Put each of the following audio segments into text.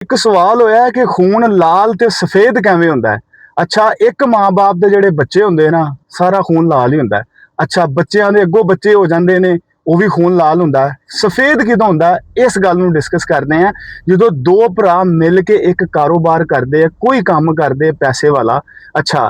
एक सवाल होया कि खून लाल ते सफेद किवें हुंदा है। अच्छा, एक माँ बाप दे जिहड़े बच्चे हुंदे ना, सारा खून लाल ही हुंदा है। अच्छा, बच्चों दे अगों बच्चे हो जांदे ने, वो भी खून लाल हुंदा है। सफेद किदों हुंदा है, इस गल नूं डिस्कस करदे हैं। जदों दो भरा मिल के एक कारोबार करदे, कोई काम करदे पैसे वाला। अच्छा,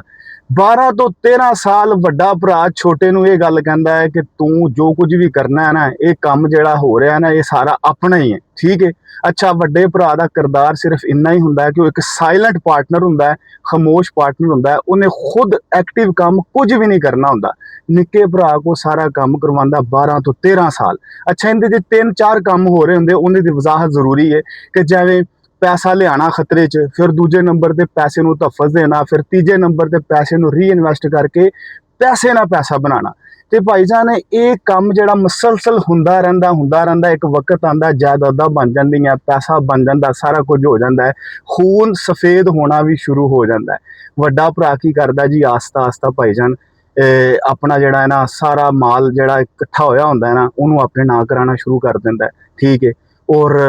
12 ਤੋਂ 13 ਸਾਲ ਵੱਡਾ ਭਰਾ ਛੋਟੇ ਨੂੰ ਇਹ ਗੱਲ ਕਹਿੰਦਾ ਹੈ ਕਿ ਤੂੰ ਜੋ ਕੁਝ ਵੀ ਕਰਨਾ ਹੈ ਨਾ, ਇਹ ਕੰਮ ਜਿਹੜਾ ਹੋ ਰਿਹਾ ਨਾ, ਇਹ ਸਾਰਾ ਆਪਣਾ ਹੀ ਹੈ, ਠੀਕ ਹੈ। ਅੱਛਾ, ਵੱਡੇ ਭਰਾ ਦਾ ਕਿਰਦਾਰ ਸਿਰਫ ਇੰਨਾ ਹੀ ਹੁੰਦਾ ਹੈ ਕਿ ਉਹ ਇੱਕ ਸਾਇਲੈਂਟ ਪਾਰਟਨਰ ਹੁੰਦਾ ਹੈ, ਖਾਮੋਸ਼ ਪਾਰਟਨਰ ਹੁੰਦਾ ਹੈ। ਉਹਨੇ ਖੁਦ ਐਕਟਿਵ ਕੰਮ ਕੁਝ ਵੀ ਨਹੀਂ ਕਰਨਾ ਹੁੰਦਾ। ਨਿੱਕੇ ਭਰਾ ਕੋ ਸਾਰਾ ਕੰਮ ਕਰਵਾਉਂਦਾ 12 ਤੋਂ 13 ਸਾਲ। ਅੱਛਾ, ਇਹਦੇ 'ਚ 3-4 ਕੰਮ ਹੋ ਰਹੇ ਹੁੰਦੇ, ਉਹਨਾਂ ਦੀ ਵਜ਼ਾਹਤ ਜ਼ਰੂਰੀ ਹੈ ਕਿ ਜਿਵੇਂ पैसा लियाना खतरे च, फिर दूजे नंबर ते पैसे नूं तहफ़्फ़ुज़ देना, फिर तीजे नंबर ते पैसे नूं रीइनवैस्ट करके पैसे नाल पैसा बनाना। ते भाईजान ये काम जिहड़ा मसलसल हुंदा रहिंदा, एक वक्त आंदा जायदादां बन जांदियां, पैसा बन जांदा, सारा कुछ हो जांदा है, खून सफेद होना भी शुरू हो जांदा है। वड्डा भरा की करदा जी, आस्ता आस्ता भाईजान अपना जिहड़ा है ना सारा माल जिहड़ा इकट्ठा होया हुंदा है ना, उहनूं अपने नां कराना शुरू कर दिंदा है, ठीक है। और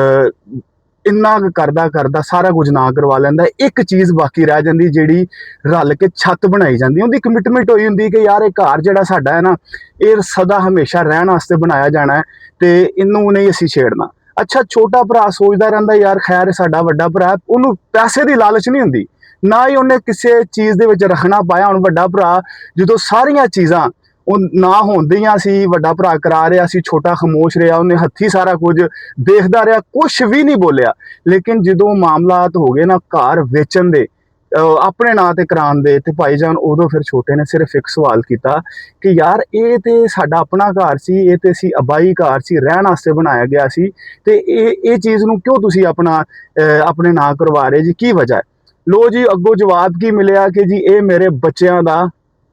इन्ना करदा करदा सारा कुछ ना करवा लैंदा। एक चीज़ बाकी रह जांदी जिहड़ी रल के छत बनाई जांदी, उहदी कमिटमेंट होई हुंदी कि यार ये घर जिहड़ा साडा है ना, ये सदा हमेशा रहण वास्ते बनाया जाना है ते इनू नहीं असीं छेड़ना। अच्छा, छोटा भरा सोचदा रहिंदा यार खैर साडा वड्डा भरा, उहनूं पैसे दी लालच नहीं हुंदी, ना ही उहने किसी चीज़ दे विच रखना पाया। हुण वड्डा भरा जदों सारियां चीज़ां ना होंदियां सी, वड्डा भरा करा रहा सी, छोटा खामोश रहा, उन्हें हत्थी सारा कुछ देखदा रहा, कुछ भी नहीं बोलिया। लेकिन जदों मामलात हो गए ना घर वेचण दे, अपने नां ते कराउण दे, ते भाईजान उदों फिर छोटे ने सिर्फ एक सवाल किया कि यार ये तो साडा अपना घर सी, ये तो असीं आबाई घर सी, रहण वास्ते बनाया गया सी, ते ये चीज़ नूं क्यों तुसीं अपने नां करवा रहे जी, की वजह है? लो जी, अगों जवाब की मिलिया कि जी ये मेरे बच्चों का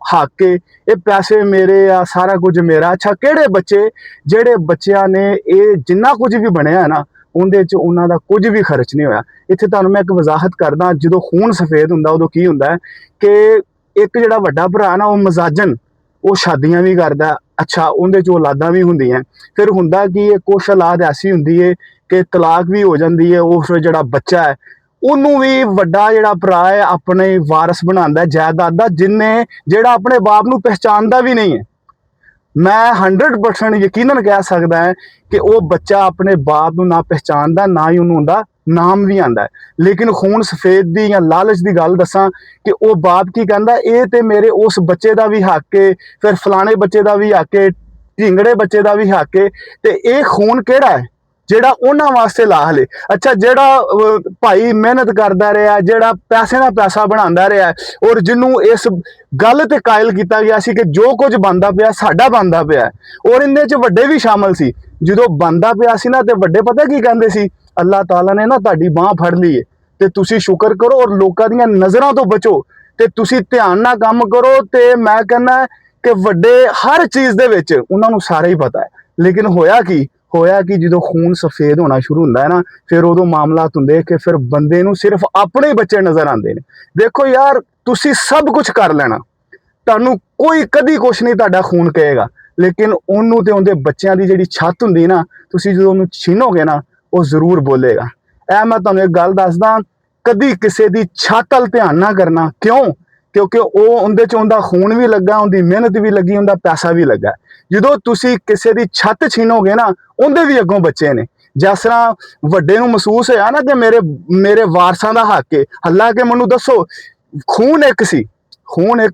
हक है, ये पैसे मेरे आ, सारा कुछ मेरा। अच्छा, किहड़े बच्चे? जिहड़े बच्चों ने ये जिन्ना कुछ भी बनया है ना, उहदे च उन्हां दा कुछ भी खर्च नहीं होया। इत्थे तुहानूं मैं एक वजाहत करदा, जदों खून सफेद हुंदा उदों की हुंदा है कि एक जिहड़ा वड्डा भरा ना, वो मजाजन वो शादियां भी करदा। अच्छा, उहदे च औलादां भी हुंदियां। फिर हुंदा कि कुछ औलाद ऐसी हुंदी है कि तलाक भी हो जांदी है, वो फिर जिहड़ा बच्चा है ਉਹਨੂੰ ਵੀ ਵੱਡਾ ਜਿਹੜਾ ਭਰਾ ਹੈ ਆਪਣੇ ਵਾਰਿਸ ਬਣਾਉਂਦਾ ਜਾਇਦਾਦ ਦਾ, ਜਿੰਨੇ ਜਿਹੜਾ ਆਪਣੇ ਬਾਪ ਨੂੰ ਪਹਿਚਾਨਦਾ ਵੀ ਨਹੀਂ ਹੈ। ਮੈਂ 100% ਯਕੀਨਨ ਕਹਿ ਸਕਦਾ ਹਾਂ ਕਿ ਉਹ ਬੱਚਾ ਆਪਣੇ ਬਾਪ ਨੂੰ ਨਾ ਪਹਿਚਾਨਦਾ, ਨਾ ਹੀ ਉਹਨੂੰ ਉਹਦਾ ਨਾਮ ਵੀ ਆਂਦਾ ਹੈ। ਲੇਕਿਨ ਖੂਨ ਸਫੇਦ ਦੀ ਜਾਂ ਲਾਲਚ ਦੀ ਗੱਲ ਦੱਸਾਂ ਕਿ ਉਹ ਬਾਪ ਕੀ ਕਹਿੰਦਾ, ਇਹ ਤੇ ਮੇਰੇ ਉਸ ਬੱਚੇ ਦਾ ਵੀ ਹੱਕ ਹੈ, ਫਿਰ ਫਲਾਣੇ ਬੱਚੇ ਦਾ ਵੀ ਹੱਕ ਹੈ, ਢਿੰਗੜੇ ਬੱਚੇ ਦਾ ਵੀ ਹੱਕ ਹੈ, ਤੇ ਇਹ ਖੂਨ ਕਿਹੜਾ ਹੈ ਜਿਹੜਾ ਉਹਨਾਂ ਵਾਸਤੇ ਲਾ ਹਲੇ। ਅੱਛਾ, ਜਿਹੜਾ ਭਾਈ ਮਿਹਨਤ ਕਰਦਾ ਰਿਹਾ, ਜਿਹੜਾ ਪੈਸੇ ਨਾਲ ਪੈਸਾ ਬਣਾਉਂਦਾ ਰਿਹਾ, ਔਰ ਜਿਹਨੂੰ ਇਸ ਗੱਲ ਤੇ ਕਾਇਲ ਕੀਤਾ ਗਿਆ ਸੀ ਕਿ ਜੋ ਕੁਝ ਬਣਦਾ ਪਿਆ ਸਾਡਾ ਬਣਦਾ ਪਿਆ, ਔਰ ਇਹਦੇ 'ਚ ਵੱਡੇ ਵੀ ਸ਼ਾਮਲ ਸੀ। ਜਦੋਂ ਬਣਦਾ ਪਿਆ ਸੀ ਨਾ, ਤੇ ਵੱਡੇ ਪਤਾ ਕੀ ਕਹਿੰਦੇ ਸੀ, ਅੱਲਾਹ ਤਾਲਾ ਨੇ ਨਾ ਤੁਹਾਡੀ ਬਾਂਹ ਫੜ ਲਈ ਹੈ ਤੇ ਤੁਸੀਂ ਸ਼ੁਕਰ ਕਰੋ ਔਰ ਲੋਕਾਂ ਦੀਆਂ ਨਜ਼ਰਾਂ ਤੋਂ ਬਚੋ, ਤੇ ਤੁਸੀਂ ਧਿਆਨ ਨਾਲ ਕੰਮ ਕਰੋ। ਤੇ ਮੈਂ ਕਹਿੰਦਾ ਕਿ ਵੱਡੇ ਹਰ ਚੀਜ਼ ਦੇ ਵਿੱਚ ਉਹਨਾਂ ਨੂੰ ਸਾਰਾ ਹੀ ਪਤਾ ਹੈ। ਲੇਕਿਨ ਹੋਇਆ ਕਿ ਜਦੋਂ ਖੂਨ ਸਫੇਦ ਹੋਣਾ ਸ਼ੁਰੂ ਹੁੰਦਾ ਹੈ ਨਾ, ਫਿਰ ਉਦੋਂ ਮਾਮਲਾਤ ਹੁੰਦੇ ਕਿ ਫਿਰ ਬੰਦੇ ਨੂੰ ਸਿਰਫ ਆਪਣੇ ਬੱਚੇ ਨਜ਼ਰ ਆਉਂਦੇ ਨੇ। ਦੇਖੋ ਯਾਰ, ਤੁਸੀਂ ਸਭ ਕੁਝ ਕਰ ਲੈਣਾ, ਤੁਹਾਨੂੰ ਕੋਈ ਕਦੀ ਕੁਛ ਨਹੀਂ ਤੁਹਾਡਾ ਖੂਨ ਕਹੇਗਾ, ਲੇਕਿਨ ਉਹਨੂੰ ਤੇ ਉਹਦੇ ਬੱਚਿਆਂ ਦੀ ਜਿਹੜੀ ਛੱਤ ਹੁੰਦੀ ਨਾ, ਤੁਸੀਂ ਜਦੋਂ ਉਹਨੂੰ ਛੀਨੋਗੇ ਨਾ, ਉਹ ਜ਼ਰੂਰ ਬੋਲੇਗਾ। ਇਹ ਮੈਂ ਤੁਹਾਨੂੰ ਇੱਕ ਗੱਲ ਦੱਸਦਾ, ਕਦੀ ਕਿਸੇ ਦੀ ਛੱਤ ਵੱਲ ਧਿਆਨ ਨਾ ਕਰਨਾ। ਕਿਉਂ? ਕਿਉਂਕਿ ਉਹ ਉਹਦੇ 'ਚ ਉਹਦਾ ਖੂਨ ਵੀ ਲੱਗਾ, ਉਹਦੀ ਮਿਹਨਤ ਵੀ ਲੱਗੀ, ਉਹਦਾ ਪੈਸਾ ਵੀ ਲੱਗਾ। ਜਦੋਂ ਤੁਸੀਂ ਕਿਸੇ ਦੀ ਛੱਤ ਛੀਨੋਗੇ ਨਾ, ਉਹਦੇ ਵੀ ਅੱਗੋਂ ਬੱਚੇ ਨੇ। ਜਿਸ ਤਰ੍ਹਾਂ ਵੱਡੇ ਨੂੰ ਮਹਿਸੂਸ ਹੋਇਆ ਨਾ ਕਿ ਮੇਰੇ ਵਾਰਸਾਂ ਦਾ ਹੱਕ ਹੈ। ਹਾਲਾਂਕਿ ਮੈਨੂੰ ਦੱਸੋ, ਖੂਨ ਇੱਕ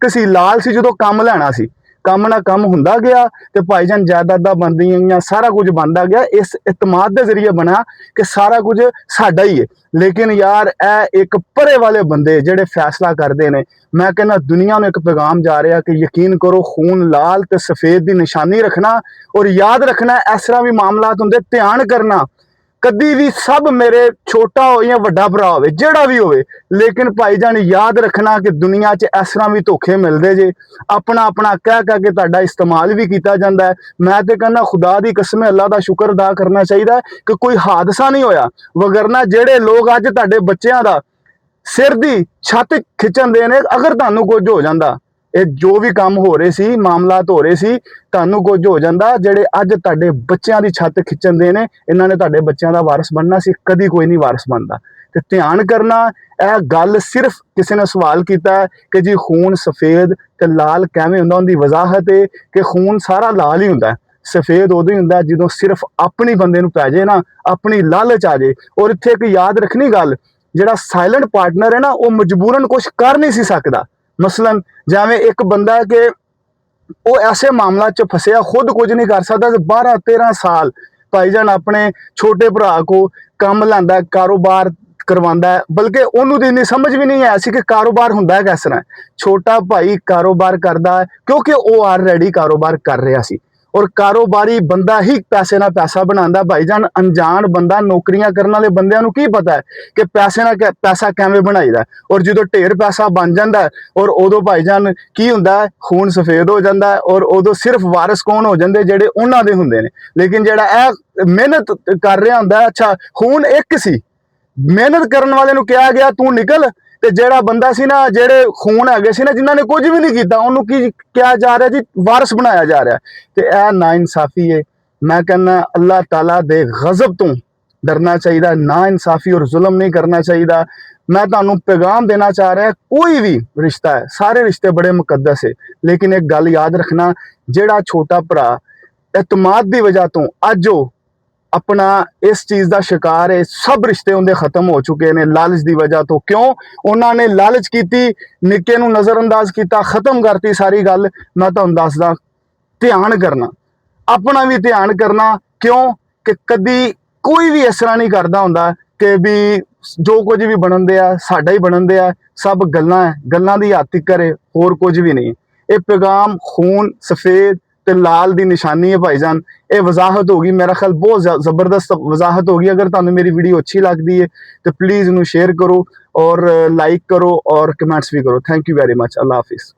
ਸੀ, ਲਾਲ ਸੀ। ਜਦੋਂ ਕੰਮ ਲੈਣਾ ਸੀ, ਕੰਮ ਨਾਲ ਕੰਮ ਹੁੰਦਾ ਗਿਆ, ਤੇ ਭਾਈਜਾਨ ਜਾਇਦਾਦਾਂ ਬਣਦੀਆਂ ਗਈਆਂ, ਸਾਰਾ ਕੁਝ ਬਣਦਾ ਗਿਆ। ਇਸ ਇਤਮਾਦ ਦੇ ਜ਼ਰੀਏ ਬਣਾ ਕਿ ਸਾਰਾ ਕੁਝ ਸਾਡਾ ਹੀ ਹੈ। ਲੇਕਿਨ ਯਾਰ, ਇਹ ਇੱਕ ਪਰੇ ਵਾਲੇ ਬੰਦੇ ਜਿਹੜੇ ਫੈਸਲਾ ਕਰਦੇ ਨੇ, ਮੈਂ ਕਹਿੰਦਾ ਦੁਨੀਆ ਨੂੰ ਇੱਕ ਪੈਗਾਮ ਜਾ ਰਿਹਾ ਕਿ ਯਕੀਨ ਕਰੋ, ਖੂਨ ਲਾਲ ਤੇ ਸਫੇਦ ਦੀ ਨਿਸ਼ਾਨੀ ਰੱਖਣਾ, ਔਰ ਯਾਦ ਰੱਖਣਾ ਇਸ ਤਰ੍ਹਾਂ ਵੀ ਮਾਮਲਾਤ ਹੁੰਦੇ, ਧਿਆਨ ਕਰਨਾ। कभी भी सब मेरे छोटा हो या वड्डा भरा हो, जेड़ा भी होवे, लेकिन भाईजान याद रखना कि दुनिया च इस तरह भी धोखे मिलते जे, अपना अपना कह के तुहाडा इस्तेमाल भी किया जाता है। मैं तो कहना खुदा दी कसम अल्लाह का शुक्र अदा करना चाहिए कि कोई हादसा नहीं होया, वगरना जेड़े लोग अज तुहाडे बच्चों का सिर दी छत खिंचन दे ने, अगर तुहानू कुछ हो जाता, ये जो भी काम हो रहे सी, मामलात हो रहे सी, तुहानू कुछ हो जाता, जेड़े अज तुहाडे बच्चों की छत खिंचन दे ने, इन्हां ने तुहाडे बच्चों का वारिस बनना सी, कदी कोई नहीं वारिस बनता। ਤੇ ਧਿਆਨ ਕਰਨਾ। ਇਹ ਗੱਲ ਸਿਰਫ ਕਿਸੇ ਨੇ ਸਵਾਲ ਕੀਤਾ ਹੈ ਕਿ ਜੀ ਖੂਨ ਸਫੇਦ ਤੇ ਲਾਲ ਕਿਵੇਂ ਹੁੰਦਾ, ਉਹਦੀ ਵਜ਼ਾਹਤ ਹੈ ਕਿ ਖੂਨ ਸਾਰਾ ਲਾਲ ਹੀ ਹੁੰਦਾ, ਸਫੇਦ ਉਦੋਂ ਹੀ ਹੁੰਦਾ ਜਦੋਂ ਸਿਰਫ ਆਪਣੀ ਬੰਦੇ ਨੂੰ ਪੈ ਜਾਏ ਨਾ, ਆਪਣੀ ਲਾਲਚ ਆ ਜਾਏ। ਔਰ ਇੱਥੇ ਇੱਕ ਯਾਦ ਰੱਖਣੀ ਗੱਲ, ਜਿਹੜਾ ਸਾਇਲੈਂਟ ਪਾਰਟਨਰ ਹੈ ਨਾ, ਉਹ ਮਜਬੂਰਨ ਕੁਝ ਕਰ ਨਹੀਂ ਸੀ ਸਕਦਾ। ਮਸਲਨ ਜਿਵੇਂ ਇੱਕ ਬੰਦਾ ਹੈ ਕਿ ਉਹ ਐਸੇ ਮਾਮਲਾ 'ਚ ਫਸਿਆ, ਖੁਦ ਕੁਝ ਨਹੀਂ ਕਰ ਸਕਦਾ, 12-13 ਸਾਲ ਭਾਈਜਾਨ ਆਪਣੇ ਛੋਟੇ ਭਰਾ ਕੋ ਕੰਮ ਲੈਂਦਾ, ਕਾਰੋਬਾਰ ਕਰਵਾਉਂਦਾ, ਬਲਕਿ ਉਹਨੂੰ ਤਾਂ ਇੰਨੀ ਸਮਝ ਵੀ ਨਹੀਂ ਆਇਆ ਸੀ ਕਿ ਕਾਰੋਬਾਰ ਹੁੰਦਾ ਕਿਸ ਤਰ੍ਹਾਂ। ਛੋਟਾ ਭਾਈ ਕਾਰੋਬਾਰ ਕਰਦਾ ਕਿਉਂਕਿ ਉਹ ਆਲਰੇਡੀ ਕਾਰੋਬਾਰ ਕਰ ਰਿਹਾ ਸੀ, ਔਰ ਕਾਰੋਬਾਰੀ ਬੰਦਾ ਹੀ ਪੈਸੇ ਨਾਲ ਪੈਸਾ ਬਣਾਉਂਦਾ ਭਾਈਜਾਨ। ਅਣਜਾਣ ਬੰਦਾ, ਨੌਕਰੀਆਂ ਕਰਨ ਵਾਲੇ ਬੰਦਿਆਂ ਨੂੰ ਕੀ ਪਤਾ ਹੈ ਕਿ ਪੈਸੇ ਨਾਲ ਪੈਸਾ ਕਿਵੇਂ ਬਣਾਈਦਾ। ਔਰ ਜਦੋਂ ਢੇਰ ਪੈਸਾ ਬਣ ਜਾਂਦਾ ਔਰ ਉਦੋਂ ਭਾਈਜਾਨ ਕੀ ਹੁੰਦਾ, ਖੂਨ ਸਫੇਦ ਹੋ ਜਾਂਦਾ, ਔਰ ਉਦੋਂ ਸਿਰਫ ਵਾਰਿਸ ਕੌਣ ਹੋ ਜਾਂਦੇ, ਜਿਹੜੇ ਉਹਨਾਂ ਦੇ ਹੁੰਦੇ ਨੇ। ਲੇਕਿਨ ਜਿਹੜਾ ਇਹ ਮਿਹਨਤ ਕਰ ਰਿਹਾ ਹੁੰਦਾ, ਅੱਛਾ ਖੂਨ ਇੱਕ ਸੀ, ਮਿਹਨਤ ਕਰਨ ਵਾਲੇ ਨੂੰ ਕਿਹਾ ਗਿਆ ਤੂੰ ਨਿਕਲ, ਤੇ ਜਿਹੜਾ ਬੰਦਾ ਸੀ ਨਾ, ਜਿਹੜੇ ਖੂਨ ਹੈਗੇ ਸੀ ਨਾ, ਜਿਨ੍ਹਾਂ ਨੇ ਕੁਝ ਵੀ ਨਹੀਂ ਕੀਤਾ, ਉਹਨੂੰ ਕੀ ਕਿਹਾ ਜਾ ਰਿਹਾ ਜੀ, ਵਾਰਿਸ ਬਣਾਇਆ ਜਾ ਰਿਹਾ। ਤੇ ਇਹ ਨਾ ਇਨਸਾਫੀ ਹੈ। ਮੈਂ ਕਹਿੰਦਾ ਅੱਲਾਹ ਤਾਲਾ ਦੇ ਗਜ਼ਬ ਤੋਂ ਡਰਨਾ ਚਾਹੀਦਾ, ਨਾ ਇਨਸਾਫੀ ਔਰ ਜ਼ੁਲਮ ਨਹੀਂ ਕਰਨਾ ਚਾਹੀਦਾ। ਮੈਂ ਤੁਹਾਨੂੰ ਪੈਗਾਮ ਦੇਣਾ ਚਾਹ ਰਿਹਾ, ਕੋਈ ਵੀ ਰਿਸ਼ਤਾ ਹੈ, ਸਾਰੇ ਰਿਸ਼ਤੇ ਬੜੇ ਮੁਕੱਦਸ ਹੈ, ਲੇਕਿਨ ਇੱਕ ਗੱਲ ਯਾਦ ਰੱਖਣਾ, ਜਿਹੜਾ ਛੋਟਾ ਭਰਾ ਇਤਮਾਦ ਦੀ ਵਜ੍ਹਾ ਤੋਂ ਅੱਜ ਉਹ ਆਪਣਾ ਇਸ ਚੀਜ਼ ਦਾ ਸ਼ਿਕਾਰ ਹੈ, ਸਭ ਰਿਸ਼ਤੇ ਉਹਦੇ ਖਤਮ ਹੋ ਚੁੱਕੇ ਨੇ ਲਾਲਚ ਦੀ ਵਜ੍ਹਾ ਤੋਂ। ਕਿਉਂ? ਉਹਨਾਂ ਨੇ ਲਾਲਚ ਕੀਤੀ, ਨਿੱਕੇ ਨੂੰ ਨਜ਼ਰਅੰਦਾਜ਼ ਕੀਤਾ, ਖਤਮ ਕਰਤੀ ਸਾਰੀ ਗੱਲ। ਮੈਂ ਤੁਹਾਨੂੰ ਦੱਸਦਾ, ਧਿਆਨ ਕਰਨਾ, ਆਪਣਾ ਵੀ ਧਿਆਨ ਕਰਨਾ। ਕਿਉਂ ਕਿ ਕਦੀ ਕੋਈ ਵੀ ਇਸ ਤਰ੍ਹਾਂ ਨਹੀਂ ਕਰਦਾ ਹੁੰਦਾ ਕਿ ਵੀ ਜੋ ਕੁਝ ਵੀ ਬਣਨ ਦਿਆ ਸਾਡਾ ਹੀ ਬਣਨ ਦਿਆ, ਸਭ ਗੱਲਾਂ ਹੈ, ਗੱਲਾਂ ਦੀ ਹੱਦ ਤੀਕਰ ਹੈ, ਹੋਰ ਕੁਝ ਵੀ ਨਹੀਂ। ਇਹ ਪੈਗਾਮ ਖੂਨ ਸਫੇਦ ਤੇ ਲਾਲ ਦੀ ਨਿਸ਼ਾਨੀ ਹੈ ਭਾਈਜਾਨ। ਇਹ ਵਜ਼ਾਹਤ ਹੋਗੀ, ਮੇਰਾ ਖਿਆਲ ਬਹੁਤ ਜ਼ਬਰਦਸਤ ਵਜ਼ਾਹਤ ਹੋਗੀ। ਅਗਰ ਤੁਹਾਨੂੰ ਮੇਰੀ ਵੀਡੀਓ अच्छी लगती है तो प्लीज़ इन्हें शेयर करो और लाइक करो और कमेंट्स भी करो। Thank you very much. अल्लाह हाफिज़।